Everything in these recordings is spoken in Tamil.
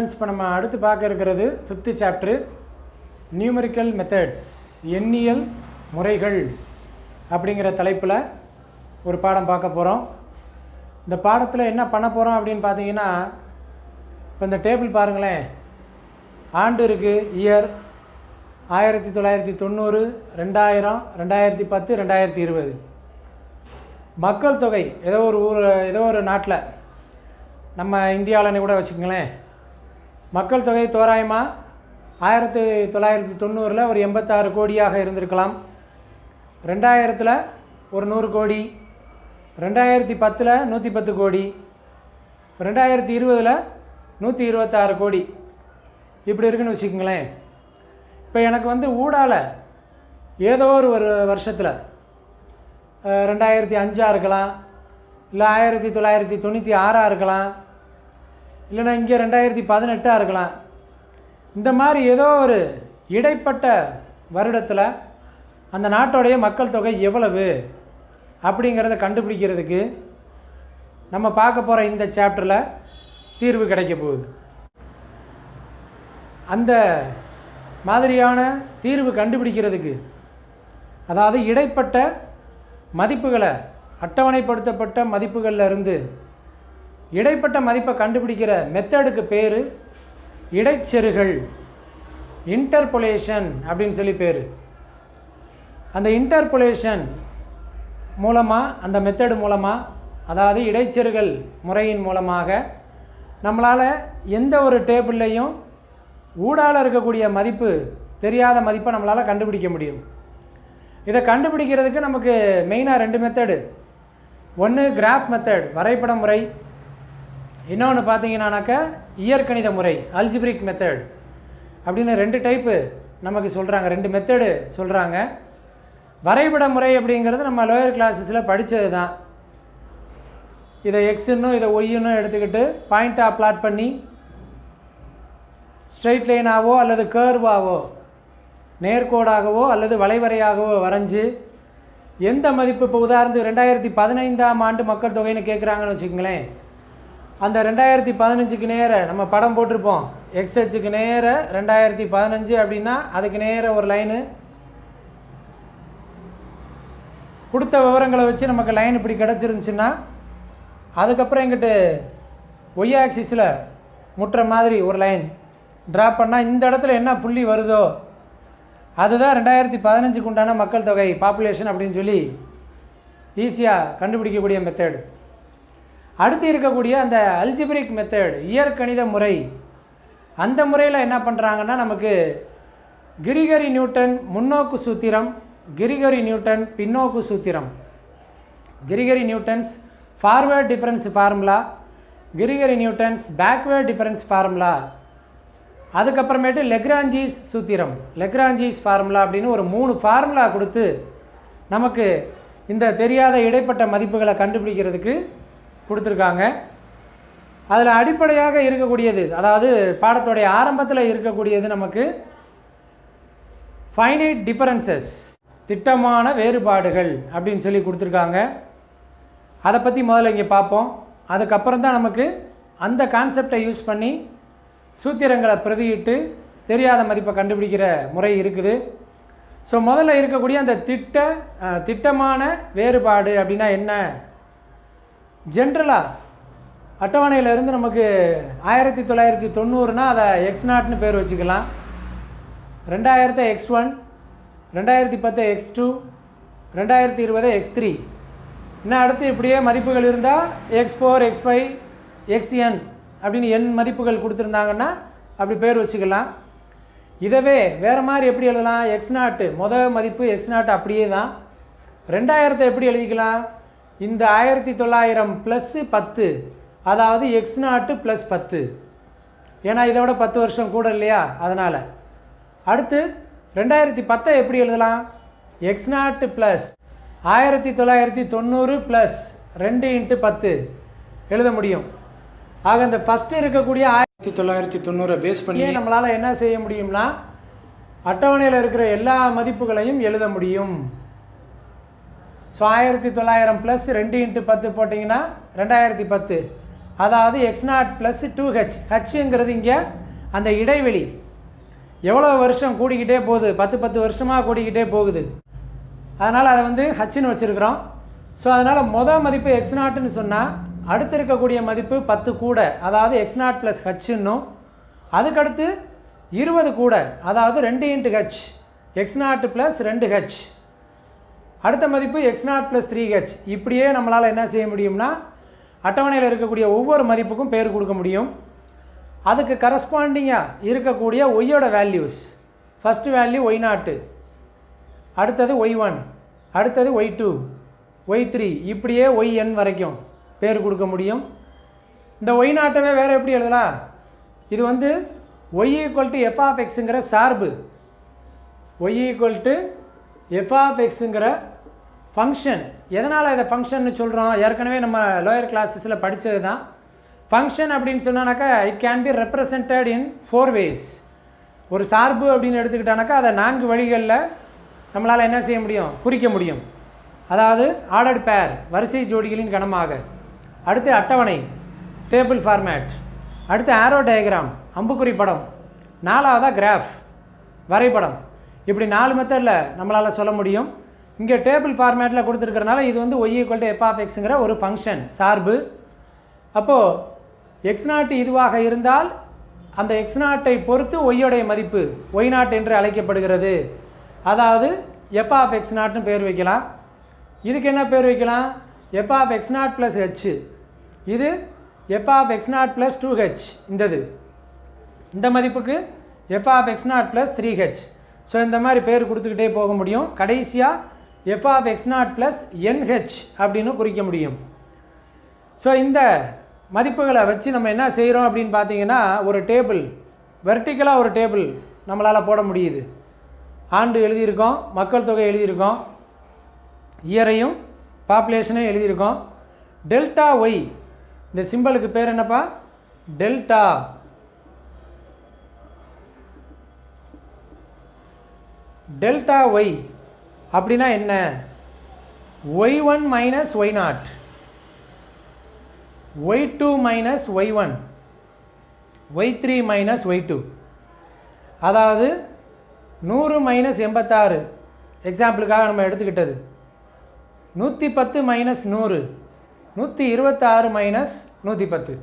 ஸ்டூடெண்ட்ஸ், இப்போ நம்ம அடுத்து பார்க்க இருக்கிறது 5th சாப்டர் நியூமெரிக்கல் மெத்தட்ஸ், எண்ணியல் முறைகள் அப்படிங்கிற தலைப்பில் ஒரு பாடம் பார்க்க போகிறோம். இந்த பாடத்தில் என்ன பண்ண போகிறோம் அப்படின்னு பார்த்தீங்கன்னா, இப்போ இந்த டேபிள் பாருங்களேன். ஆண்டு இருக்குது, இயர் 1990, 2000, 2010, 2020. மக்கள் தொகை ஏதோ ஒரு ஊர், ஏதோ ஒரு நாட்டில், நம்ம இந்தியாவில்னு கூட வச்சுக்கோங்களேன், மக்கள் தொகை தோராயமாக 1990 ஒரு 86 கோடியாக இருந்திருக்கலாம். 2000 ஒரு 100 கோடி, 2010 110 கோடி, 2020 126 கோடி, இப்படி இருக்குன்னு வச்சுக்கோங்களேன். இப்போ எனக்கு ஊடால ஏதோ ஒரு வருஷத்தில் 2005 இருக்கலாம், இல்லை 1996 இருக்கலாம், இல்லைனா இங்கே 2018 இருக்கலாம். இந்த மாதிரி ஏதோ ஒரு இடைப்பட்ட வருடத்தில் அந்த நாட்டோடைய மக்கள் தொகை எவ்வளவு அப்படிங்கிறத கண்டுபிடிக்கிறதுக்கு நம்ம பார்க்க போகிற இந்த சாப்டரில் தீர்வு கிடைக்க போகுது. அந்த மாதிரியான தீர்வு கண்டுபிடிக்கிறதுக்கு, அதாவது இடைப்பட்ட மதிப்புகளை, அட்டவணைப்படுத்தப்பட்ட மதிப்புகளில் இருந்து இடைப்பட்ட மதிப்பை கண்டுபிடிக்கிற மெத்தடுக்கு பேர் இடைச்செருகல், இன்டர்போலேஷன் அப்படின்னு சொல்லி பேர். அந்த இன்டர்போலேஷன் மூலமாக, அந்த மெத்தடு மூலமாக, அதாவது இடைச்செருகல் முறையின் மூலமாக நம்மளால் எந்த ஒரு டேபிள்லையும் ஊடால இருக்கக்கூடிய மதிப்பு, தெரியாத மதிப்பை நம்மளால் கண்டுபிடிக்க முடியும். இதை கண்டுபிடிக்கிறதுக்கு நமக்கு மெயினாக 2 மெத்தடு. ஒன்று கிராஃப் மெத்தட், வரைபட முறை. இன்னொன்று பார்த்தீங்கன்னாக்கா இயற்கணித முறை, அல்ஜிப்ரிக் மெத்தட் அப்படின்னு 2 டைப்பு நமக்கு சொல்கிறாங்க, 2 மெத்தடு சொல்கிறாங்க. வரைபட முறை அப்படிங்கிறது நம்ம லோயர் கிளாஸஸில் படித்தது தான். இதை எக்ஸுன்னும் இதை ஒய்ன்னு எடுத்துக்கிட்டு பாயிண்ட்டாக பிளாட் பண்ணி ஸ்ட்ரெயிட் லைனாகவோ அல்லது கேர்வாகவோ, நேர்கோடாகவோ அல்லது வளைவரையாகவோ வரைஞ்சி எந்த மதிப்பு, இப்போ உதாரணத்துக்கு 2015 ஆண்டு மக்கள் தொகைன்னு கேட்குறாங்கன்னு வச்சுக்கோங்களேன். அந்த 2015க்கு நேர நம்ம படம் போட்டிருப்போம், எக்ஸ்ஹெச்சுக்கு நேர 2015 அப்படின்னா அதுக்கு நேர ஒரு லைனு கொடுத்த விவரங்களை வச்சு நமக்கு லைன் இப்படி கிடச்சிருந்துச்சுன்னா, அதுக்கப்புறம் எங்கிட்ட ஒய் ஆக்சிஸில் முட்டுற மாதிரி ஒரு லைன் ட்ரா பண்ணால் இந்த இடத்துல என்ன புள்ளி வருதோ அதுதான் 2015க்கு உண்டான மக்கள் தொகை, பாப்புலேஷன் அப்படின்னு சொல்லி ஈஸியாக கண்டுபிடிக்கக்கூடிய மெத்தடு. அடுத்து இருக்கக்கூடிய அந்த அல்ஜிப்ரிக் மெத்தட், இயற்கணித முறை, அந்த முறையில் என்ன பண்ணுறாங்கன்னா, நமக்கு கிரிகரி நியூட்டன் முன்னோக்கு சூத்திரம், கிரிகரி நியூட்டன் பின்னோக்கு சூத்திரம், Gregory Newton's forward difference formula, Gregory Newton's backward difference formula, அதுக்கப்புறமேட்டு லெக்ரான்ஜிஸ் சூத்திரம், லெக்ரான்ஜிஸ் ஃபார்முலா அப்படின்னு ஒரு 3 ஃபார்முலா கொடுத்து நமக்கு இந்த தெரியாத இடைப்பட்ட மதிப்புகளை கண்டுபிடிக்கிறதுக்கு கொடுத்துருக்காங்க. அதில் அடிப்படையாக இருக்கக்கூடியது, அதாவது பாடத்தோடைய ஆரம்பத்தில் இருக்கக்கூடியது நமக்கு ஃபைனைட் டிஃபரன்சஸ், திட்டமான வேறுபாடுகள் அப்படின்னு சொல்லி கொடுத்துருக்காங்க. அதை பற்றி முதல்ல இங்கே பார்ப்போம். அதுக்கப்புறம் தான் நமக்கு அந்த கான்செப்டை யூஸ் பண்ணி சூத்திரங்களை பிரதியிட்டு தெரியாத மதிப்பை கண்டுபிடிக்கிற முறை இருக்குது. ஸோ முதல்ல இருக்கக்கூடிய அந்த திட்டமான வேறுபாடு அப்படின்னா என்ன? ஜென்ரலாக அட்டவணையிலேருந்து நமக்கு 1990னா அதை x0ன்னு பேர் வச்சுக்கலாம், 2000 x1, 2010 x2, 2020 x3, இன்னும் அடுத்து இப்படியே மதிப்புகள் இருந்தால் x4, x5, xn அப்படின்னு n மதிப்புகள் கொடுத்துருந்தாங்கன்னா அப்படி பேர் வச்சுக்கலாம். இதவே வேறு மாதிரி எப்படி எழுதலாம்? x0 முதல் மதிப்பு x0 அப்படியே தான். 2000 எப்படி எழுதிக்கலாம்? இந்த 1900 + 10, அதாவது x0 + 10, ஏன்னா இதை விட 10 வருஷம் கூட இல்லையா, அதனால். அடுத்து 2010 எப்படி எழுதலாம்? x0 + 1990 + 2 × 10 எழுத முடியும். ஆக இந்த ஃபஸ்ட்டு இருக்கக்கூடிய 1990 பேஸ் பண்ணி நம்மளால் என்ன செய்ய முடியும்னா, அட்டவணையில் இருக்கிற எல்லா மதிப்புகளையும் எழுத முடியும். ஸோ 1900 + 2 × 10 போட்டிங்கன்னா 2010, அதாவது x0 + 2h. ஹச்சுங்கிறது இங்கே அந்த இடைவெளி எவ்வளோ வருஷம் கூடிக்கிட்டே போகுது, 10 வருஷமாக கூடிக்கிட்டே போகுது. அதனால் அதை வந்து ஹச்சுன்னு வச்சுருக்கிறோம். ஸோ அதனால் மொதல் மதிப்பு x0ன்னு சொன்னால் அடுத்து இருக்கக்கூடிய மதிப்பு 10 கூட, அதாவது x0 + ஹச்சுன்னும், அதுக்கடுத்து 20 கூட, அதாவது 2 × h, x0 + 2h, அடுத்த மதிப்பு x0 + 3h. இப்படியே நம்மளால் என்ன செய்ய முடியும்னா அட்டவணையில் இருக்கக்கூடிய ஒவ்வொரு மதிப்புக்கும் பேர் கொடுக்க முடியும். அதுக்கு கரஸ்பாண்டிங்காக இருக்கக்கூடிய ஒய்யோட வேல்யூஸ், ஃபஸ்ட்டு வேல்யூ y0, அடுத்தது y1, அடுத்தது y2, y3, இப்படியே yn வரைக்கும் பேர் கொடுக்க முடியும். இந்த y0வே வேறு எப்படி எழுதலாம்? இது வந்து y = f(x)ங்கிற சார்பு, y = f(x)ங்கிற ஃபங்க்ஷன். எதனால் இதை ஃபங்க்ஷன்னு சொல்கிறோம்? ஏற்கனவே நம்ம லோயர் கிளாஸஸில் படித்தது தான். ஃபங்க்ஷன் அப்படின்னு சொன்னானாக்கா it can be represented in 4 ways. ஒரு சார்பு அப்படின்னு எடுத்துக்கிட்டானாக்கா அதை 4 வழிகளில் நம்மளால் என்ன செய்ய முடியும்? குறிக்க முடியும். அதாவது ஆர்டர்டு பேர், வரிசை ஜோடிகளின் கணமாக, அடுத்து அட்டவணை டேபிள் ஃபார்மேட், அடுத்து ஆரோ டயக்ராம் அம்புக்குறி படம், 4வதாக கிராஃப் வரைபடம். இப்படி 4 மெத்தடில் நம்மளால் சொல்ல முடியும். இங்கே டேபிள் ஃபார்மேட்டில் கொடுத்துருக்கறனால இது வந்து y = f(x)ங்கிற ஒரு ஃபங்க்ஷன் சார்பு. அப்போது x0 இதுவாக இருந்தால் அந்த x0ஐ பொறுத்து y-உடைய மதிப்பு y0 என்று அழைக்கப்படுகிறது. அதாவது f(x0)ன்னு பேர் வைக்கலாம். இதுக்கு என்ன பேர் வைக்கலாம்? f(x0 + h), இது f(x0 + 2h), இந்த மதிப்புக்கு f(x0 + 3h). ஸோ இந்த மாதிரி பேர் கொடுத்துக்கிட்டே போக முடியும். கடைசியாக f(x0 + nh) அப்படின்னு குறிக்க முடியும். ஸோ இந்த மதிப்புகளை வச்சு நம்ம என்ன செய்கிறோம் அப்படின்னு பார்த்தீங்கன்னா, ஒரு டேபிள், வெர்டிக்கலாக ஒரு டேபிள் நம்மளால் போட முடியுது. ஆண்டு எழுதியிருக்கோம், மக்கள் தொகை எழுதியிருக்கோம், இயரையும் பாப்புலேஷனையும் எழுதியிருக்கோம். டெல்டா ஒய், இந்த சிம்பிளுக்கு பேர் என்னப்பா? டெல்டா. டெல்டா ஒய் அப்படின்னா என்ன? y1 - y0, y2 - y1, y3 - y2. அதாவது 100 - 86, எக்ஸாம்பிளுக்காக நம்ம எடுத்துக்கிட்டது. 110 - 100, 126 - 110.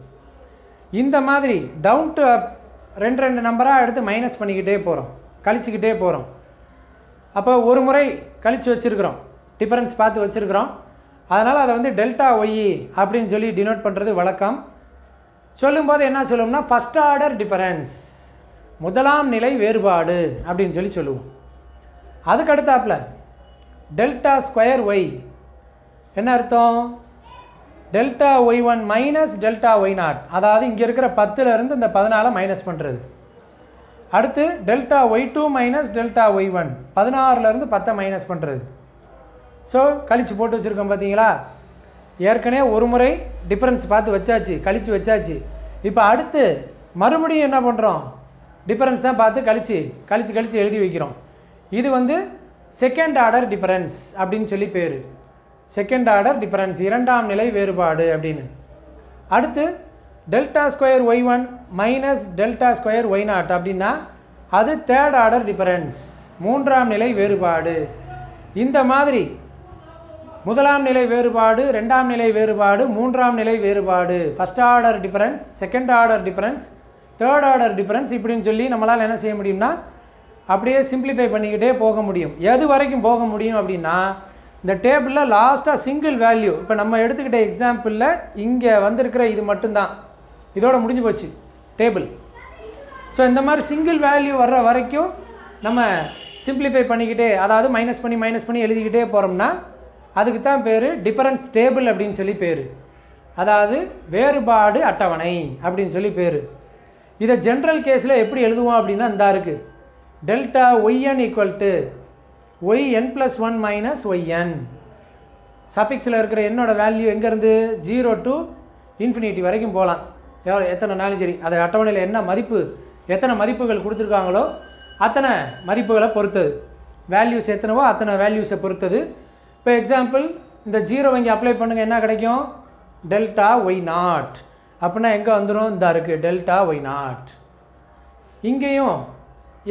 இந்த மாதிரி டவுன் டு அப் 2 நம்பராக எடுத்து மைனஸ் பண்ணிக்கிட்டே போகிறோம், கழிச்சிக்கிட்டே போகிறோம். அப்போ ஒரு முறை கழித்து வச்சுருக்கிறோம், டிஃபரன்ஸ் பார்த்து வச்சுருக்கிறோம். அதனால் அதை வந்து டெல்டா ஒய் அப்படின்னு சொல்லி டினோட் பண்ணுறது வழக்கம். சொல்லும்போது என்ன சொல்லுவோம்னா ஃபஸ்ட் ஆர்டர் டிஃபரன்ஸ், முதலாம் நிலை வேறுபாடு அப்படின்னு சொல்லி சொல்லுவோம். அதுக்கு அடுத்தாப்பில் டெல்டா ஸ்கொயர் ஒய், என்ன அர்த்தம்? டெல்டா ஒய்1 மைனஸ் டெல்டா ஒய்0, அதாவது இங்கே இருக்கிற 10லேருந்து இந்த 14 மைனஸ் பண்ணுறது. அடுத்து டெல்டா ஒய்2 மைனஸ் டெல்டா ஒய்1, 16லேருந்து 10 மைனஸ் பண்ணுறது. ஸோ கழித்து போட்டு வச்சுருக்கோம் பார்த்தீங்களா? ஏற்கனவே ஒரு முறை டிஃபரன்ஸ் பார்த்து வச்சாச்சு, கழித்து வச்சாச்சு. இப்போ அடுத்து மறுபடியும் என்ன பண்ணுறோம்? டிஃபரன்ஸ் தான் பார்த்து கழித்து எழுதி வைக்கிறோம். இது வந்து செகண்ட் ஆர்டர் டிஃபரன்ஸ் அப்படின்னு சொல்லி பேர். செகண்ட் ஆர்டர் டிஃபரன்ஸ், இரண்டாம் நிலை வேறுபாடு அப்படின்னு. அடுத்து delta square y one minus delta square ஒய்0 அப்படின்னா அது தேர்ட் ஆர்டர் டிஃபரன்ஸ், மூன்றாம் நிலை வேறுபாடு. இந்த மாதிரி முதலாம் நிலை வேறுபாடு, ரெண்டாம் நிலை வேறுபாடு, மூன்றாம் நிலை வேறுபாடு, first order difference, second order difference, third order difference இப்படின்னு சொல்லி நம்மளால் என்ன செய்ய முடியும்னா அப்படியே சிம்பிளிஃபை பண்ணிக்கிட்டே போக முடியும். எது வரைக்கும் போக முடியும் அப்படின்னா, இந்த டேபிளில் லாஸ்ட்டாக சிங்கிள் வேல்யூ, இப்போ நம்ம எடுத்துக்கிட்ட எக்ஸாம்பிளில் இங்கே வந்திருக்கிற இது மட்டும்தான், இதோட முடிஞ்சு போச்சு டேபிள். ஸோ இந்த மாதிரி சிங்கிள் வேல்யூ வர்ற வரைக்கும் நம்ம சிம்பிளிஃபை பண்ணிக்கிட்டே, அதாவது மைனஸ் பண்ணி எழுதிக்கிட்டே போகிறோம்னா அதுக்கு தான் பேர் டிஃபரன்ஸ் டேபிள் அப்படின்னு சொல்லி பேர். அதாவது வேறுபாடு அட்டவணை அப்படின்னு சொல்லி பேர். இதை ஜென்ரல் கேஸில் எப்படி எழுதுவோம் அப்படின்னா இந்த இருக்குது, delta y n equal to yn + 1 minus y n. சஃபிக்ஸில் இருக்கிற என்னோட வேல்யூ எங்கேருந்து 0 to இன்ஃபினிட்டி வரைக்கும் போகலாம். எத்தனை நாளும் சரி, அது அட்டவணையில் என்ன மதிப்பு, எத்தனை மதிப்புகள் கொடுத்துருக்காங்களோ அத்தனை மதிப்புகளை பொறுத்தது, வேல்யூஸ் எத்தனவோ அத்தனை வேல்யூஸை பொறுத்தது. இப்போ எக்ஸாம்பிள் இந்த 0 இங்கே அப்ளை பண்ணுங்கள், என்ன கிடைக்கும்? டெல்டா ஒய்0. அப்படின்னா எங்கே வந்துடும்? இந்த இருக்குது டெல்டா ஒய் நாட். இங்கேயும்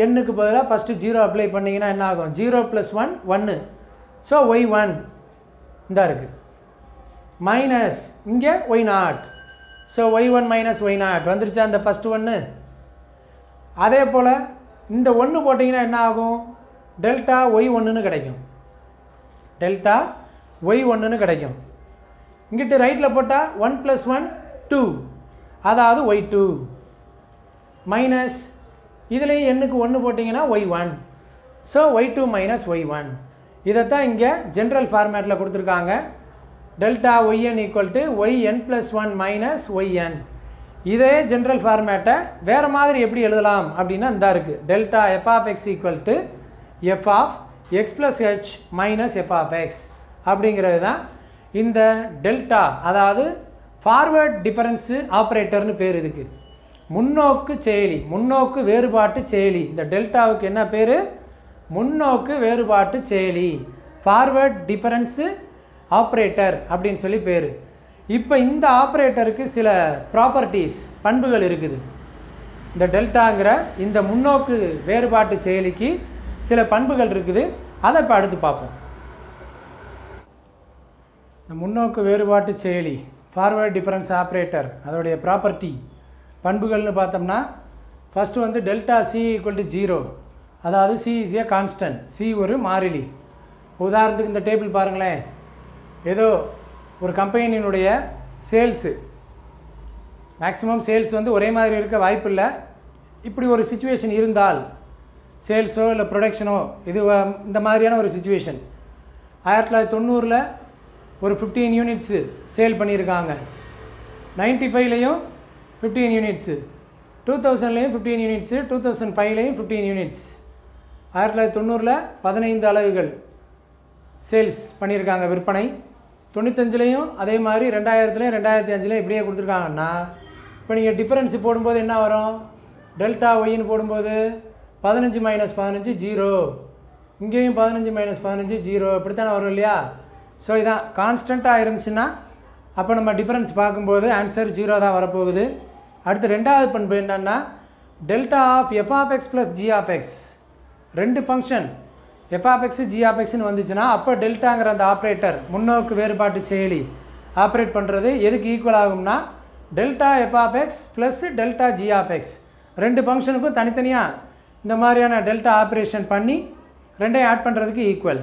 எண்ணுக்கு பதிலாக ஃபஸ்ட்டு 0 அப்ளை பண்ணிங்கன்னா என்ன ஆகும்? 0 + 1 1. ஸோ y1 இந்த இருக்குது மைனஸ் இங்கே Y not. So y1 - y0 வந்துருச்சா இந்த ஃபஸ்ட்டு ஒன்று. அதே போல் இந்த 1 போட்டிங்கன்னா என்ன ஆகும்? டெல்டா y1ன்னு கிடைக்கும். டெல்டா y1ன்னு கிடைக்கும். இங்கிட்டு ரைட்டில் போட்டால் 1 + 1 2, அதாவது y2 மைனஸ் இதுலேயும் எண்ணுக்கு 1 போட்டிங்கன்னா y1. So y2 - y1. இதைத்தான் இங்கே ஜென்ரல் ஃபார்மேட்டில் கொடுத்துருக்காங்க. Delta yn = yn + 1 - yn. இதே ஜென்ரல் ஃபார்மேட்டை வேறு மாதிரி எப்படி எழுதலாம் அப்படின்னா இந்த இருக்குது. Delta f(x) = f(x + h - f(x) அப்படிங்கிறது தான் இந்த டெல்டா, அதாவது ஃபார்வேர்ட் டிஃபரன்ஸு ஆப்ரேட்டர்னு பேர் இதுக்கு. முன்னோக்கு செயலி, முன்னோக்கு வேறுபாட்டு செயலி. இந்த டெல்டாவுக்கு என்ன பேர்? முன்னோக்கு வேறுபாட்டு செயலி, ஃபார்வேர்ட் டிஃபரன்ஸு ஆப்ரேட்டர் அப்படின்னு சொல்லி பேர். இப்போ இந்த ஆப்ரேட்டருக்கு சில ப்ராப்பர்ட்டிஸ், பண்புகள் இருக்குது. இந்த டெல்டாங்கிற இந்த முன்னோக்கு வேறுபாட்டு செயலிக்கு சில பண்புகள் இருக்குது. அதை இப்போ அடுத்து பார்ப்போம். இந்த முன்னோக்கு வேறுபாட்டு செயலி, ஃபார்வேர்ட் டிஃபரன்ஸ் ஆப்ரேட்டர், அதோடைய ப்ராப்பர்ட்டி பண்புகள்னு பார்த்தோம்னா, ஃபஸ்ட்டு வந்து டெல்டா சி = 0, அதாவது C is a constant, C ஒரு மாறிலி. உதாரணத்துக்கு இந்த டேபிள் பாருங்களேன். ஏதோ ஒரு கம்பெனியினுடைய சேல்ஸு, மேக்ஸிமம் சேல்ஸ் வந்து ஒரே மாதிரி இருக்க வாய்ப்பு இல்லை. இப்படி ஒரு சுச்சுவேஷன் இருந்தால், சேல்ஸோ இல்லை ப்ரொடக்ஷனோ இது இந்த மாதிரியான ஒரு சுச்சுவேஷன் 1990 ஒரு 15 யூனிட்ஸு சேல் பண்ணியிருக்காங்க. 95லேயும் 15 யூனிட்ஸு, 2000லேயும் 15 யூனிட்ஸு, 2005லேயும் 15 யூனிட்ஸ். 1990 15 அலகுகள் சேல்ஸ் பண்ணியிருக்காங்க, விற்பனை. 95லேயும் அதே மாதிரி, 2000லேயும் 2005லேயும் இப்படியே கொடுத்துருக்காங்கன்னா, இப்போ நீங்கள் டிஃபரன்ஸு போடும்போது என்ன வரும்? டெல்டா ஒய்ன்னு போடும்போது 15 - 15 0, இங்கேயும் 15 - 15 0, இப்படித்தானே வரும் இல்லையா? ஸோ இதான் கான்ஸ்டண்ட்டாக இருந்துச்சுன்னா அப்போ நம்ம டிஃபரன்ஸ் பார்க்கும்போது ஆன்சர் 0 தான் வரப்போகுது. அடுத்து ரெண்டாவது பண்பு என்னென்னா, டெல்டா ஆஃப் f(x + g(x), ரெண்டு ஃபங்க்ஷன் f(x, g(xன்னு வந்துச்சுன்னா அப்போ டெல்டாங்கிற அந்த ஆப்ரேட்டர், முன்னோக்கு வேறுபாட்டு செயலி ஆப்ரேட் பண்ணுறது எதுக்கு ஈக்குவல் ஆகும்னா, டெல்டா f(x + டெல்டா g(x), ரெண்டு ஃபங்க்ஷனுக்கும் தனித்தனியாக இந்த மாதிரியான டெல்டா ஆப்ரேஷன் பண்ணி ரெண்டையும் ஆட் பண்ணுறதுக்கு ஈக்குவல்.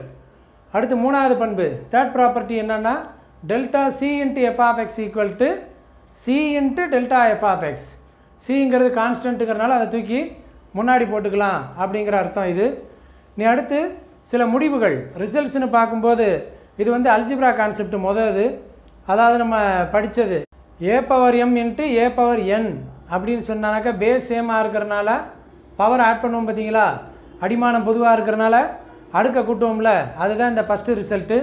அடுத்து மூணாவது பண்பு, தேர்ட் ப்ராப்பர்ட்டி என்னென்னா, delta c × f(x) = c × delta f(x). சிங்கிறது கான்ஸ்டன்ட்டுங்கிறனால அதை தூக்கி முன்னாடி போட்டுக்கலாம் அப்படிங்கிற அர்த்தம் இது. நீ அடுத்து சில முடிவுகள், ரிசல்ட்ஸ்னு பார்க்கும்போது இது வந்து அல்ஜிப்ரா கான்செப்ட் முதது, அதாவது நம்ம படித்தது a(m × a(n) அப்படின்னு சொன்னாக்கா பேஸ் சேமாக இருக்கிறனால பவர் ஆட் பண்ணுவோம் பார்த்தீங்களா, அடிமானம் பொதுவாக இருக்கிறனால அடுக்க கூட்டுவோம்ல, அதுதான் இந்த ஃபஸ்ட்டு ரிசல்ட்டு.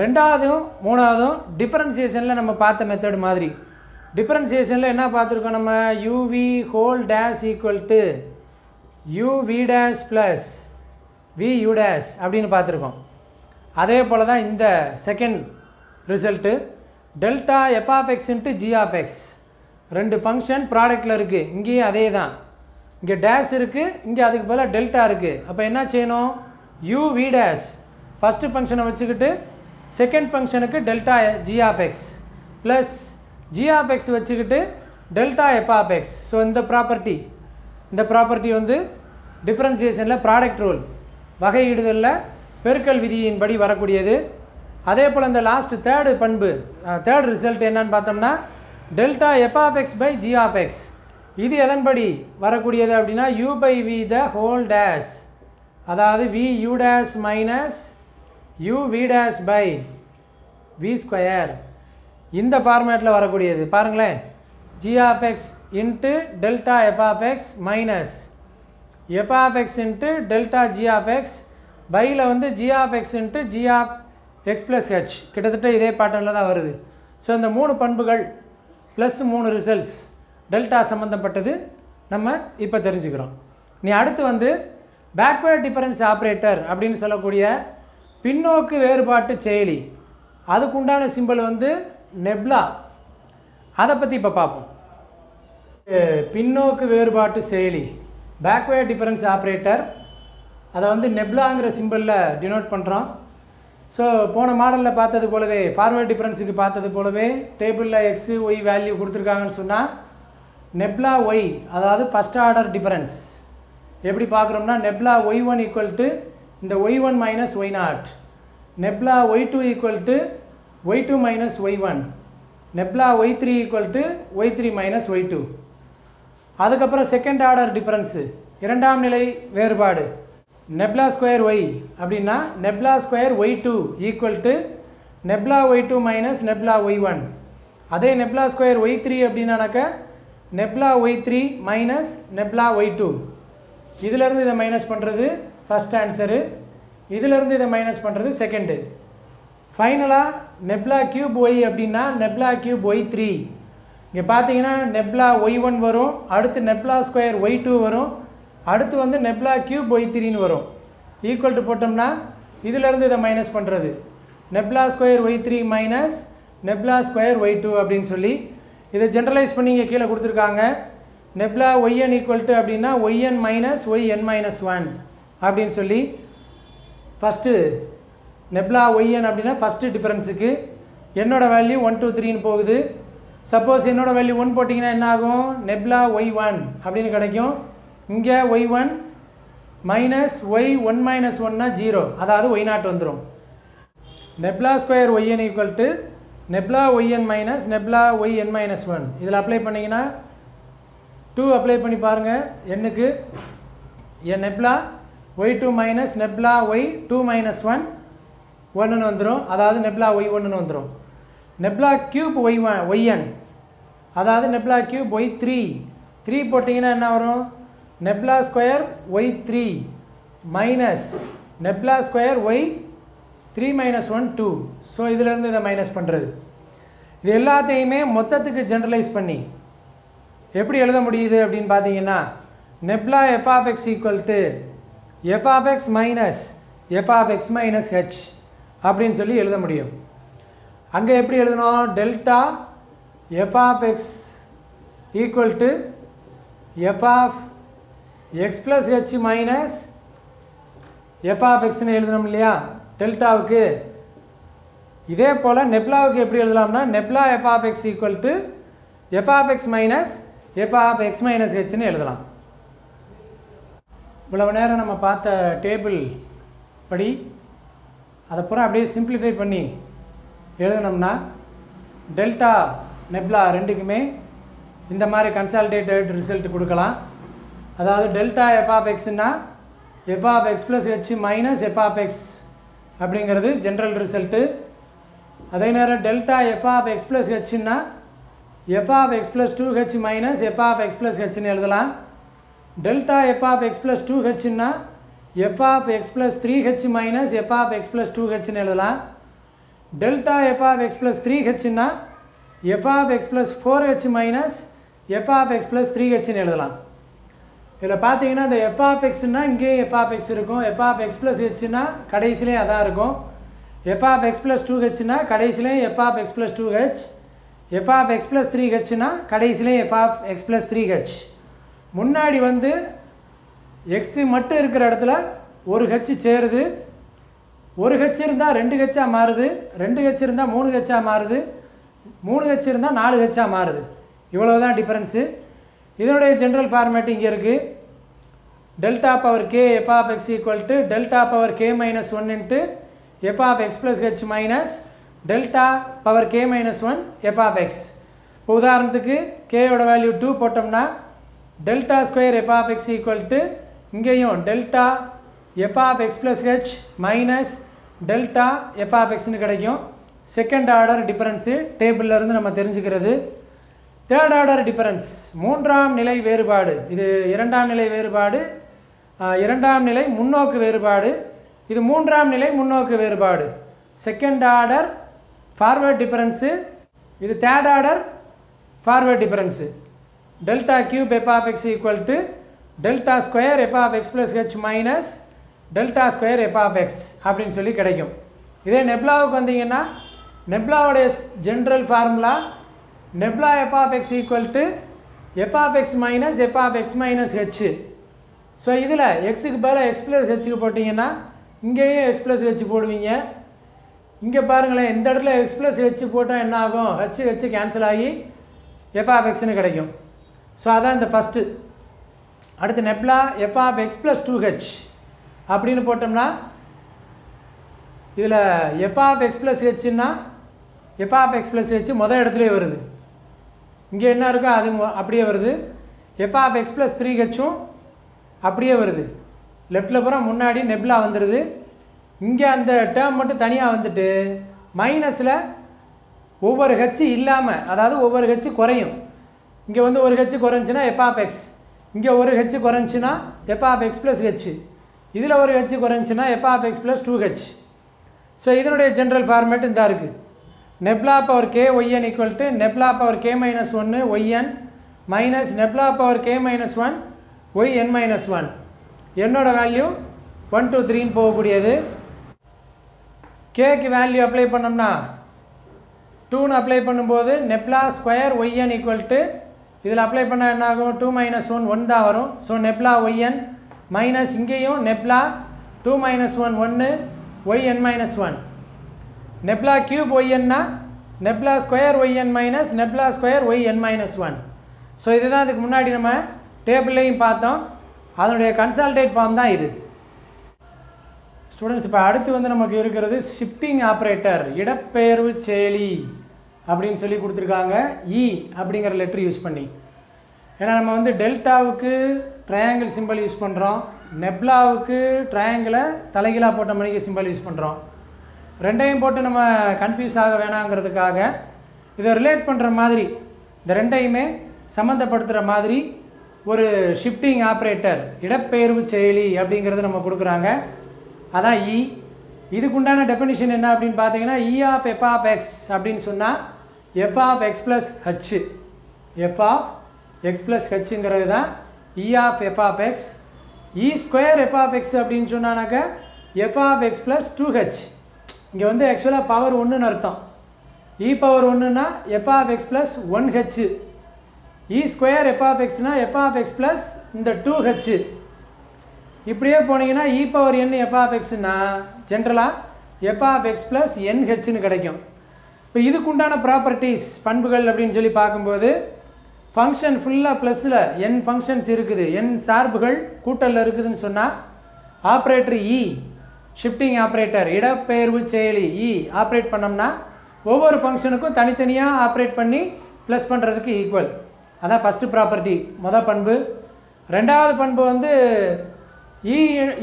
ரெண்டாவதும் மூணாவதும் டிஃபரன்சியேஷனில் நம்ம பார்த்த மெத்தட் மாதிரி. டிஃபரன்சியேஷனில் என்ன பார்த்துருக்கோம் நம்ம? uv whole dash = uv' + vu' அப்படின்னு பார்த்துருக்கோம். அதே போல் தான் இந்த second result, delta f(x × g(x), ரெண்டு ஃபங்க்ஷன் ப்ராடக்டில் இருக்குது. இங்கேயும் அதே தான், இங்கே டேஷ் இருக்குது, இங்கே அதுக்கு பதிலாக டெல்டா இருக்குது. அப்போ என்ன செய்யணும்? uv' ஃபஸ்ட்டு ஃபங்க்ஷனை வச்சுக்கிட்டு செகண்ட் ஃபங்க்ஷனுக்கு டெல்டா g(x) ப்ளஸ் g(x) வச்சுக்கிட்டு டெல்டா f(x). ஸோ இந்த ப்ராப்பர்ட்டி வந்து டிஃபரன்சியேஷனில் ப்ராடக்ட் ரூல், வகையிடுதலில் பெருக்கல் விதியின்படி வரக்கூடியது. அதே போல் இந்த லாஸ்ட் தேர்டு பண்பு, தேர்ட் ரிசல்ட் என்னன்னு பார்த்தோம்னா, டெல்டா f(x / g(x), இது எதன்படி வரக்கூடியது அப்படின்னா u/v the whole dash, அதாவது vu' - uv' / v², இந்த ஃபார்மேட்டில் வரக்கூடியது. பாருங்களேன், g(x) × delta f(x) minus f(x) × delta g(x), பையில் வந்து g(x) × g(x + h), கிட்டத்தட்ட இதே பேட்டர்னில் தான் வருது. ஸோ இந்த மூணு பண்புகள் ப்ளஸ் 3 ரிசல்ட்ஸ் டெல்டா சம்மந்தப்பட்டது நம்ம இப்போ தெரிஞ்சுக்கிறோம். நீ அடுத்து வந்து பேக்வேர்ட் டிஃபரன்ஸ் ஆப்ரேட்டர் அப்படின்னு சொல்லக்கூடிய பின்னோக்கு வேறுபாட்டு செயலி, அதுக்குண்டான சிம்பிள் வந்து நெப்லா. அதை பற்றி இப்போ பார்ப்போம். பின்னோக்கு வேறுபாட்டு செயலி பேக்வேர்ட் டிஃபரன்ஸ் ஆப்ரேட்டர், அதை வந்து நெப்லாங்கிற சிம்பிளில் டினோட் பண்ணுறோம். ஸோ போன மாடலில் பார்த்தது போலவே ஃபார்வேர்ட் டிஃபரன்ஸுக்கு பார்த்தது போலவே டேபிளில் எக்ஸு ஒய் வேல்யூ கொடுத்துருக்காங்கன்னு சொன்னால் நெப்லா ஒய், அதாவது ஃபஸ்ட் ஆர்டர் டிஃபரன்ஸ் எப்படி பார்க்குறோம்னா nabla y one equal to இந்த y one minus y naught, nabla y two equal to y two minus y one, nabla y three equal to y three minus y two. அதுக்கப்புறம் செகண்ட் ஆர்டர் டிஃபரன்ஸு இரண்டாம் நிலை வேறுபாடு நெப்லா ஸ்கொயர் ஒய் அப்படின்னா nabla square y two equal to nabla y two minus nabla y one. அதே நெப்லா ஸ்கொயர் ஒய் த்ரீ அப்படின்னாக்க nabla y three minus nabla y two. இதிலேருந்து இதை மைனஸ் பண்ணுறது ஃபஸ்ட் ஆன்சரு, இதிலேருந்து இதை மைனஸ் பண்ணுறது செகண்டு. ஃபைனலாக நெப்லா கியூப் ஒய் அப்படின்னா நெப்லா கியூப் ஒய் த்ரீ. இங்கே பார்த்தீங்கன்னா நெப்லா ஒய் ஒன் வரும், அடுத்து நெப்லா ஸ்கொயர் ஒய் டூ வரும், அடுத்து வந்து நெப்லா கியூப் ஒய் த்ரீன்னு வரும். ஈக்குவல் டு போட்டோம்னா இதிலேருந்து இதை மைனஸ் பண்ணுறது nabla square y three minus nabla square y two அப்படின்னு சொல்லி இதை ஜென்ரலைஸ் பண்ணி இங்கே கீழே கொடுத்துருக்காங்க. நெப்லா ஒய்என் ஈக்குவல் டு அப்படின்னா y n minus y n minus one அப்படின்னு சொல்லி ஃபஸ்ட்டு நெப்லா ஒய்என் அப்படின்னா ஃபஸ்ட்டு டிஃபரன்ஸுக்கு என்னோட வேல்யூ 1 2 3ன்னு போகுது. சப்போஸ் என்னோட வேல்யூ 1 போட்டிங்கன்னா என்ன ஆகும், நெப்லா ஒய் ஒன் அப்படின்னு கிடைக்கும். இங்கே y one minus y one minus ஒன்னா 0, அதாவது ஒய் நாட் வந்துடும். Nabla square y n equal to nabla y n minus nabla y n minus one. இதில் அப்ளை பண்ணிங்கன்னா 2 அப்ளை பண்ணி பாருங்கள் எண்ணுக்கு. என் nabla y two minus nabla y two minus one ஒன்றுன்னு வந்துடும், அதாவது நெப்லா ஒய் ஒன்றுன்னு வந்துடும். Nabla cube y one y n, அதாவது நெப்லா கியூப் ஒய் த்ரீ. 3 போட்டிங்கன்னா என்ன வரும், nabla square y three minus nabla square y three minus one 2. So இதிலேருந்து இதை மைனஸ் பண்ணுறது. இது எல்லாத்தையுமே மொத்தத்துக்கு ஜென்ரலைஸ் பண்ணி எப்படி எழுத முடியுது அப்படின்னு பார்த்தீங்கன்னா nabla f of x equal to f of x minus f of x minus h அப்படின்னு சொல்லி எழுத முடியும். அங்கே எப்படி எழுதணும், delta f of x equal to f of x plus h minus f of எக்ஸ்ன்னு எழுதணும் இல்லையா டெல்டாவுக்கு. இதே போல் நெப்லாவுக்கு எப்படி எழுதலாம்னா nabla f of x equal to f of x minus f of x minus ஹெச்னு எழுதலாம். இவ்வளவு நேரம் நம்ம பார்த்த டேபிள் படி அதை பூரா அப்படியே சிம்பிளிஃபை பண்ணி எழுதினோம்னா டெல்டா நெப்லா ரெண்டுக்குமே இந்த மாதிரி கன்சாலிடேட்டட் ரிசல்ட் கொடுக்கலாம். அதாவது டெல்டா எஃப் ஆஃப் எக்ஸ்னா f of x plus h minus f of x அப்படிங்கிறது ஜென்ரல் ரிசல்ட்டு. அதே நேரம் delta f of x plus ஹெச்னா f of x plus two h minus f of x plus ஹெச்னு எழுதலாம். Delta f of x plus two ஹெச்னா f of x plus three h minus f of x plus two ஹெச்னு எழுதலாம். Delta f of x plus three ஹெச்னா f of x plus four h minus f of x plus three ஹெச்னு எழுதலாம். இதில் பார்த்தீங்கன்னா இந்த எஃப் ஆஃப் எக்ஸ்னா இங்கேயே எஃப் ஆஃப் எக்ஸ் இருக்கும், எஃப் ஆஃப் எக்ஸ் ப்ளஸ் ஹெச்னா கடைசிலே அதான் இருக்கும், f of x plus two ஹெச்னா கடைசிலே f of x plus two h, f of x plus three ஹெச்னா கடைசிலே f of x plus three h. முன்னாடி வந்து எக்ஸு மட்டும் இருக்கிற இடத்துல ஒரு ஹெச் சேருது, ஒரு ஹெச் இருந்தால் 2 ஹெச்சாக மாறுது, 2 ஹெச் இருந்தால் 3 ஹெச்சாக மாறுது, 3 ஹெச் இருந்தால் 4 ஹெச்சாக மாறுது. இவ்வளவு தான் டிஃபரன்ஸு. இதனுடைய ஜென்ரல் ஃபார்மேட் இங்கே இருக்குது. Delta power k f of x equal to delta power k minus one into f of x plus h minus delta power k minus one f of x. இப்போ உதாரணத்துக்கு கேயோட வேல்யூ 2 போட்டோம்னா delta square f of x equal to இங்கேயும் delta f of x plus h minus delta f of எக்ஸ்னு கிடைக்கும். செகண்ட் ஆர்டர் டிஃபரன்ஸு டேபிளில் இருந்து நம்ம தெரிஞ்சுக்கிறது. தேர்ட் ஆர்டர் டிஃபரன்ஸ் மூன்றாம் நிலை வேறுபாடு. இது இரண்டாம் நிலை வேறுபாடு, இரண்டாம் நிலை முன்னோக்கு வேறுபாடு, இது மூன்றாம் நிலை முன்னோக்கு வேறுபாடு. செகண்ட் ஆர்டர் ஃபார்வர்ட் டிஃபரன்ஸு, இது third order forward difference. Delta cube f of x equal to delta square f of x plus h minus delta square f of x அப்படின்னு சொல்லி கிடைக்கும். இதே நெப்லாவுக்கு வந்தீங்கன்னா நெப்லாவுடைய general formula nebula f of x equal to f of x minus f of x minus h. So இதில் எக்ஸுக்கு பதிலாக எக்ஸ் ப்ளஸ் ஹெச்சுக்கு போட்டிங்கன்னா இங்கேயும் எக்ஸ் ப்ளஸ் ஹெச் போடுவீங்க. இங்கே பாருங்களேன், இந்த இடத்துல எக்ஸ் ப்ளஸ் ஹெச் போட்டால் என்ன ஆகும், ஹெச் கேன்சல் ஆகி எஃப் ஆஃப் எக்ஸ்னு கிடைக்கும். ஸோ அதான் இந்த ஃபஸ்ட்டு. அடுத்து nabla f of x plus 2h அப்படின்னு போட்டோம்னா இதில் எஃப் ஆஃப் எக்ஸ் ப்ளஸ் ஹெச்னா f of x plus h மொதல் இடத்துலேயே வருது. இங்கே என்ன இருக்கோ அது அப்படியே வருது. எஃப் ஆஃப் எக்ஸ் ப்ளஸ் 3hம் அப்படியே வருது. லெஃப்டில் பூரா முன்னாடி நெப்லா வந்துடுது. இங்கே அந்த டேர்ம் மட்டும் தனியாக வந்துட்டு மைனஸில் ஒவ்வொரு ஹெச்சு இல்லாமல், அதாவது ஒவ்வொரு ஹெச்சு குறையும். இங்கே வந்து ஒரு ஹெச்சு குறைஞ்சின்னா எஃப் ஆஃப் எக்ஸ், இங்கே ஒரு ஹெச்சு குறைஞ்சின்னா f of x plus h, இதில் ஒரு ஹெச்சு குறைஞ்சின்னா f of x plus 2h. So இதனுடைய ஜென்ரல் ஃபார்மேட் இந்த இருக்குது. Nabla power k y n equal to nabla power k minus 1 y n minus nabla power k minus 1 y n minus 1. என்னோட வேல்யூ 1 2 3ன்னு போகக்கூடியது. கேக்கு வேல்யூ அப்ளை பண்ணோம்னா 2ன்னு அப்ளை பண்ணும்போது nabla square y n equal to இதில் அப்ளை பண்ணால் என்ன ஆகும், 2 மைனஸ் 1 1 தான் வரும். ஸோ நெப்லா ஒய்என் மைனஸ் இங்கேயும் nabla 2 minus 1 1 y n minus 1. Nabla cube ஒய்என்னா nabla square y n minus nabla square y n minus 1. So இதுதான் இதுக்கு முன்னாடி நம்ம டேபிள்லையும் பார்த்தோம். அதனுடைய கன்சால்டேட் ஃபார்ம் தான் இது. ஸ்டூடெண்ட்ஸ், இப்போ அடுத்து வந்து நமக்கு இருக்கிறது ஷிஃப்டிங் ஆப்ரேட்டர், இடப்பெயர்வு செயலி அப்படின்னு சொல்லி கொடுத்துருக்காங்க. இ அப்படிங்கிற லெட்டர் யூஸ் பண்ணி. ஏன்னா நம்ம வந்து டெல்டாவுக்கு ட்ரையாங்கிள் சிம்பிள் யூஸ் பண்ணுறோம், நெப்லாவுக்கு ட்ரையாங்கிளை தலைகீழாக போட்ட மணிக்கு சிம்பிள் யூஸ் பண்ணுறோம். ரெண்டையும் போட்டு நம்ம கன்ஃபியூஸ் ஆக வேணாங்கிறதுக்காக இதை ரிலேட் பண்ணுற மாதிரி, இந்த ரெண்டையுமே சம்மந்தப்படுத்துகிற மாதிரி ஒரு ஷிஃப்டிங் ஆப்ரேட்டர், இடப்பெயர்வு செயலி அப்படிங்கிறது நம்ம கொடுக்குறாங்க. அதான் இ. இதுக்குண்டான டெஃபினிஷன் என்ன அப்படின்னு பார்த்தீங்கன்னா, E of f of x அப்படின்னு சொன்னால் f of x plus h, f of x plus ஹச்சுங்கிறது தான் E of f of x. E square f of x அப்படின்னு சொன்னானாக்கா f of x plus 2h. இங்கே வந்து ஆக்சுவலாக பவர் 1ன்னு அர்த்தம். இ பவர் 1ன்னா f of x plus 1h. E square f of எக்ஸ்னால் எஃப் ஆஃப் எக்ஸ் ப்ளஸ் இந்த 2h. இப்படியே போனீங்கன்னா E power n f of எக்ஸ்னா ஜென்ரலாக எஃப் ஆஃப் எக்ஸ் ப்ளஸ் என்ஹெச்னு கிடைக்கும். இப்போ இதுக்குண்டான ப்ராப்பர்ட்டிஸ், பண்புகள் அப்படின்னு சொல்லி பார்க்கும்போது ஃபங்க்ஷன் ஃபுல்லாக ப்ளஸில் என் ஃபங்க்ஷன்ஸ் இருக்குது, என் சார்புகள் கூட்டலில் இருக்குதுன்னு சொன்னால் ஆப்ரேட்டர் இ, ஷிஃப்டிங் ஆப்ரேட்டர், இடப்பெயர்வு செயலி இ ஆப்ரேட் பண்ணோம்னா ஒவ்வொரு ஃபங்க்ஷனுக்கும் தனித்தனியாக ஆப்ரேட் பண்ணி ப்ளஸ் பண்ணுறதுக்கு ஈக்குவல். அதான் ஃபஸ்ட்டு ப்ராப்பர்ட்டி, மொதல் பண்பு. ரெண்டாவது பண்பு வந்து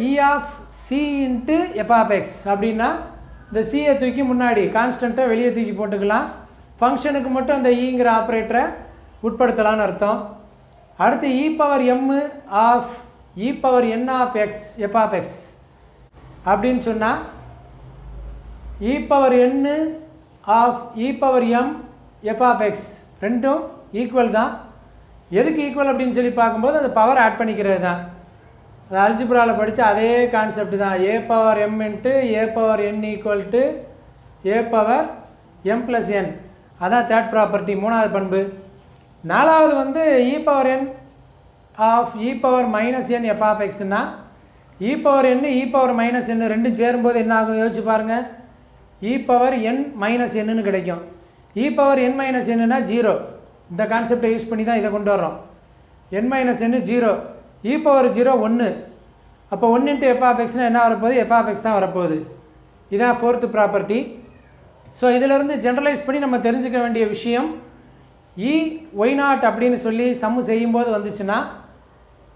E of c into f of x அப்படின்னா இந்த சியை தூக்கி முன்னாடி கான்ஸ்டண்ட்டை வெளியே தூக்கி போட்டுக்கலாம். ஃபங்க்ஷனுக்கு மட்டும் அந்த இங்கிற ஆப்ரேட்டரை உட்படுத்தலான்னு அர்த்தம். அடுத்து E power m of E power n of x f of x அப்படின்னு சொன்னால் E power n of E power m f of x ரெண்டும் ஈக்குவல் தான். எதுக்கு ஈக்குவல் அப்படின்னு சொல்லி பார்க்கும்போது அந்த பவர் ஆட் பண்ணிக்கிறது தான். அது அல்ஜிப்ராவில் படித்த அதே கான்செப்ட் தான். A power m into a power n equal to a power m plus n. அதான் தேர்ட் ப்ராப்பர்ட்டி, மூணாவது பண்பு. நாலாவது வந்து e power n of E power minus n f of எக்ஸ்னா e power n e power minus n ரெண்டும் சேரும்போது என்ன ஆகும் யோசிச்சு பாருங்கள், இ பவர் என் மைனஸ் என்னன்னு கிடைக்கும். இ பவர் என் மைனஸ் என்னன்னா 0. இந்த கான்செப்டை யூஸ் பண்ணி தான் இதை கொண்டு வர்றோம். என் மைனஸ் என் 0, இ பவர் 0 1. அப்போ 1 இன்ட்டு எஃப் ஆஃப் எக்ஸ்னால் என்ன வரப்போகுது, எஃப் ஆஃப் எக்ஸ் தான் வரப்போகுது. இதான் ஃபோர்த்து ப்ராப்பர்ட்டி. ஸோ இதிலிருந்து ஜென்ரலைஸ் பண்ணி நம்ம தெரிஞ்சுக்க வேண்டிய விஷயம், இ ஒய் நாட் அப்படின்னு சொல்லி சம்மு செய்யும்போது வந்துச்சுன்னா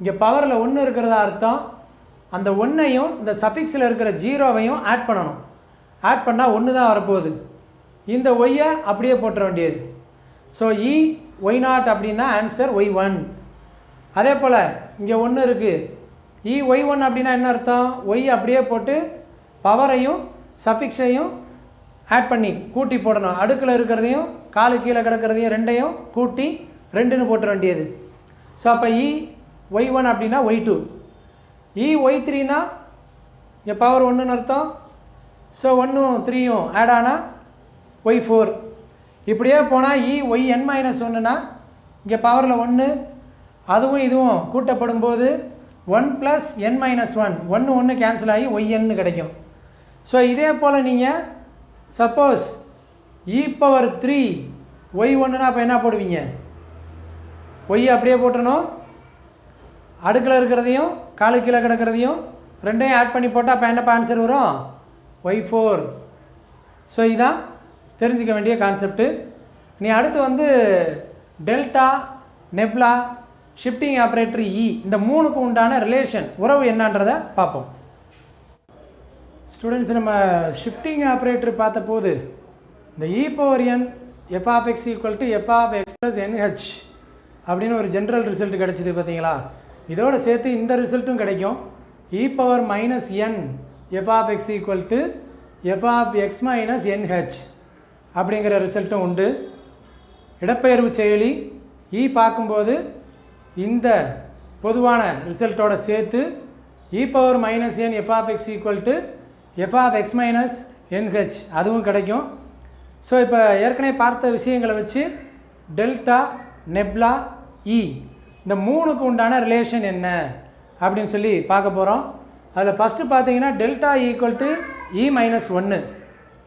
இங்கே பவரில் 1 இருக்கிறதா அர்த்தம். அந்த 1ஐயும் இந்த சஃபிக்ஸில் இருக்கிற 0வையும் ஆட் பண்ணணும். ஆட் பண்ணால் 1 தான் வரப்போகுது. இந்த ஒய்யை அப்படியே போட்டுற வேண்டியது. ஸோ இ ஒய் நாட் அப்படின்னா ஆன்சர் y1. அதே போல் இங்கே 1 இருக்குது, இ y1 அப்படின்னா என்ன அர்த்தம், ஒய் அப்படியே போட்டு பவரையும் சஃபிக்ஸையும் ஆட் பண்ணி கூட்டி போடணும். அடுக்கில் இருக்கிறதையும் காலு கீழே கிடக்கிறதையும் ரெண்டையும் கூட்டி 2ன்னு போட்டுற வேண்டியது. ஸோ அப்போ இ y1 அப்படின்னா y2. இ y3னா இங்கே பவர் 1ன்னு அர்த்தம். ஸோ 1ம் 3யும் ஆட் ஆனால் y4. இப்படியே போனால் இ ஒய் என் மைனஸ் ஒன்றுனா இங்கே பவரில் 1 அதுவும் இதுவும் கூட்டப்படும் போது 1 + n - 1 1 கேன்சல் ஆகி ஒய்என்னு கிடைக்கும். ஸோ இதே போல் நீங்கள் சப்போஸ் e⁻3 y1னா அப்போ என்ன போடுவீங்க? ஒய் அப்படியே போட்டணும், அடுக்கில் இருக்கிறதையும் காலு கீழே கிடக்கிறதையும் ரெண்டையும் ஆட் பண்ணி போட்டால் அப்போ என்னப்பா ஆன்சர் வரும்? y4. ஸோ இதுதான் தெரிஞ்சிக்க வேண்டிய கான்செப்ட்டு. நீ அடுத்து வந்து டெல்டா, நெப்லா, ஷிஃப்டிங் ஆப்ரேட்டர் இ இந்த மூணுக்கு உண்டான ரிலேஷன் உறவு என்னன்றதை பார்ப்போம். ஸ்டூடெண்ட்ஸ், நம்ம ஷிஃப்டிங் ஆப்ரேட்டர் பார்த்த போது இந்த e⁻n f(x) = f(x + nh) அப்படின்னு ஒரு ஜென்ரல் ரிசல்ட் கிடச்சிது பார்த்தீங்களா? இதோடு சேர்த்து இந்த ரிசல்ட்டும் கிடைக்கும். e⁻n f(x) = f(x - nh) அப்படிங்கிற ரிசல்ட்டும் உண்டு. இடப்பெயர்வு செயலி இ பார்க்கும்போது இந்த பொதுவான ரிசல்ட்டோட சேர்த்து e⁻n f(x) = f(x - nh) அதுவும் கிடைக்கும். ஸோ இப்போ ஏற்கனவே பார்த்த விஷயங்களை வச்சு டெல்டா, நெப்லா, இ இந்த மூணுக்கு உண்டான ரிலேஷன் என்ன அப்படின்னு சொல்லி பார்க்க போகிறோம். அதில் ஃபஸ்ட்டு பார்த்தீங்கன்னா டெல்டா = e-1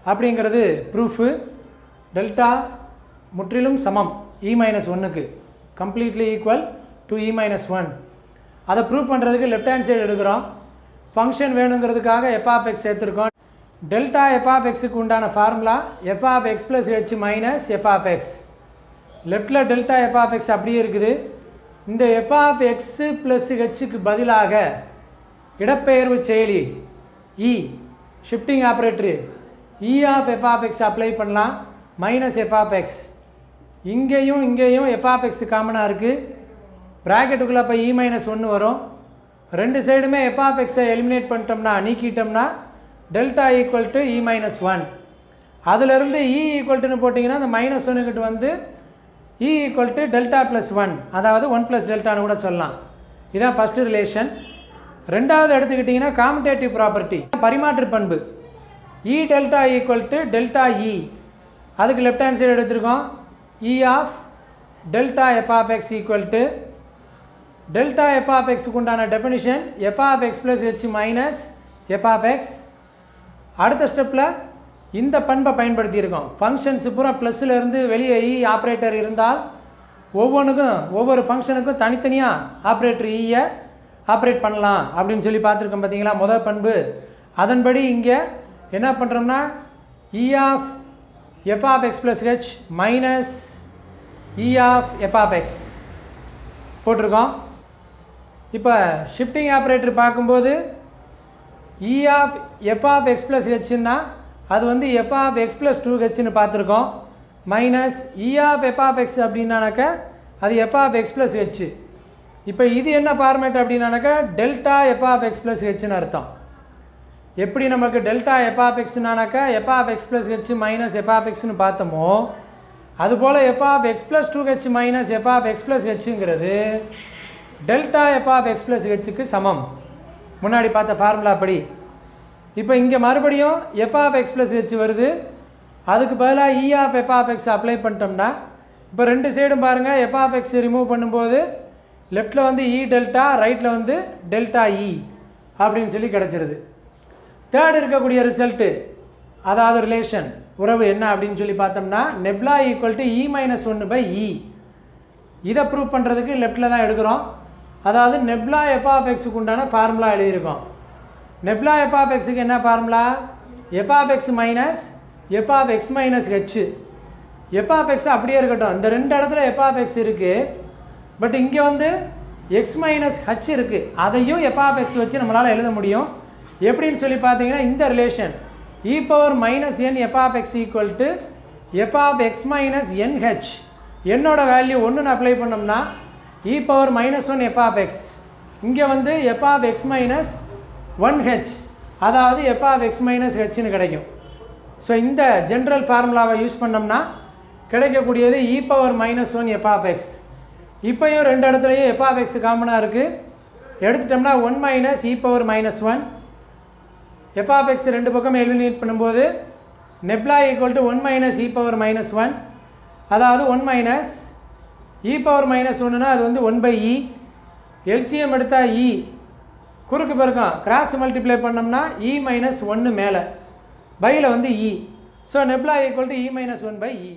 அப்படிங்கிறது ப்ரூஃபு. டெல்டா முற்றிலும் சமம் e-1க்கு, கம்ப்ளீட்லி ஈக்குவல் டு e-1. அதை ப்ரூவ் பண்ணுறதுக்கு லெஃப்ட் ஹேண்ட் சைடு எடுக்கிறோம். ஃபங்க்ஷன் வேணுங்கிறதுக்காக f(x) சேர்த்துருக்கோம். டெல்டா f(x)க்கு உண்டான ஃபார்முலா f(x + h - f)(x). லெஃப்டில் டெல்டா f(x) அப்படியே இருக்குது. இந்த f(x + h)க்கு பதிலாக இடப்பெயர்வு செயலி இ ஷிஃப்டிங் ஆப்ரேட்டரு e(f(x) அப்ளை பண்ணலாம், -f(x). இங்கேயும் f(x) காமனாக இருக்குது. ப்ராக்கெட்டுக்குள்ளே அப்போ e-1 வரும். ரெண்டு சைடுமே f(x)ஐ எலிமினேட் பண்ணிட்டோம்னா, நீக்கிட்டோம்னா டெல்டா = e-1. அதிலிருந்து e ஈக்குவல்ட்டுன்னு போட்டிங்கன்னா அந்த -1கிட்ட வந்து e = டெல்டா +1, அதாவது 1 + டெல்டான்னு கூட சொல்லலாம். இதுதான் ஃபஸ்ட்டு ரிலேஷன். ரெண்டாவது எடுத்துக்கிட்டிங்கன்னா காமிடேட்டிவ் ப்ராப்பர்ட்டி, பரிமாற்று பண்பு e டெல்டா = டெல்டா இ. அதுக்கு லெஃப்ட் ஹேண்ட் சைடு எடுத்துருக்கோம். e of delta f(x) = delta f(x)க்கு உண்டான டெஃபினிஷன் f(x + h - f)(x). அடுத்த ஸ்டெப்பில் இந்த பண்பை பயன்படுத்தியிருக்கோம். ஃபங்க்ஷன்ஸ் பூரா ப்ளஸ்லேருந்து வெளியே இ ஆப்ரேட்டர் இருந்தால் ஒவ்வொன்றுக்கும் ஒவ்வொரு ஃபங்க்ஷனுக்கும் தனித்தனியாக ஆப்ரேட்டர் ஈயை ஆப்ரேட் பண்ணலாம் அப்படின்னு சொல்லி பார்த்துருக்கோம் பார்த்தீங்களா? முதல் பண்பு. அதன்படி இங்கே என்ன பண்ணுறோம்னா e of f(x + h - e of f(x) போட்டிருக்கோம். இப்போ ஷிஃப்டிங் ஆப்ரேட்டர் பார்க்கும்போது e ஆஃப் f(x + h)ன்னா அது வந்து f(x + 2h)ன்னு பார்த்துருக்கோம். - e ஆஃப் f(x) அப்படின்னாக்கா அது f(x + h). இப்போ இது என்ன ஃபார்மேட் அப்படின்னாக்கா டெல்டா f(x + h)ன்னு அர்த்தம். எப்படி நமக்கு டெல்டா f(x)னாக்கா f(x + h - f(x)ன்னு பார்த்தோமோ, அதுபோல் f(x + 2h - f(x + h)ங்கிறது delta f(x + h)க்கு சமம், முன்னாடி பார்த்த ஃபார்முலா படி. இப்போ இங்கே மறுபடியும் f(x + h) வருது. அதுக்கு பதிலாக e ஆஃப் f(x) அப்ளை பண்ணிட்டோம்னா இப்போ ரெண்டு சைடும் பாருங்கள், f(x) ரிமூவ் பண்ணும்போது லெஃப்டில் வந்து e டெல்டா, ரைட்டில் வந்து டெல்டா இ அப்படின்னு சொல்லி கிடச்சிருது. தேர்ட் இருக்கக்கூடிய ரிசல்ட்டு, அதாவது ரிலேஷன் உறவு என்ன அப்படின்னு சொல்லி பார்த்தோம்னா நெப்லா = e-1/e. இதை ப்ரூவ் பண்ணுறதுக்கு லெஃப்டில் தான் எடுக்கிறோம். அதாவது நெப்லா f(x)க்கு உண்டான ஃபார்முலா எழுதியிருக்கோம். நெப்லா f(x)க்கு என்ன ஃபார்முலா? f(x - f(x - h). f(x) அப்படியே இருக்கட்டும். இந்த ரெண்டு இடத்துல f(x) இருக்குது, பட் இங்கே வந்து x - h இருக்குது. அதையும் f(x) வச்சு நம்மளால் எழுத முடியும். எப்படின்னு சொல்லி பார்த்தீங்கன்னா இந்த ரிலேஷன் e⁻n f(x) = f(x - nh). என்னோட வேல்யூ 1ன்னு அப்ளை பண்ணோம்னா e⁻−1 f(x), இங்கே வந்து f(x - 1h), அதாவது f(x - h)ன்னு கிடைக்கும். ஸோ இந்த ஜென்ரல் ஃபார்முலாவை யூஸ் பண்ணோம்னா கிடைக்கக்கூடியது e⁻−1 f(x). இப்போயும் ரெண்டு இடத்துலையும் f(x) காமனாக இருக்குது. எடுத்துட்டோம்னா 1 - e⁻−1 f(x) ரெண்டு பக்கம் எலிமினேட் பண்ணும்போது நெப்லா = 1 - e⁻−1 அதாவது 1 மைனஸ் இ பவர் மைனஸ் ஒன்றுனா அது வந்து 1/e. எல்சிஎம் எடுத்தால் இ குறுக்கு பெருக்கம் கிராஸ் மல்டிப்ளை பண்ணோம்னா இ மைனஸ் 1 மேலே பையில் வந்து e. So nabla equal to e minus 1/e.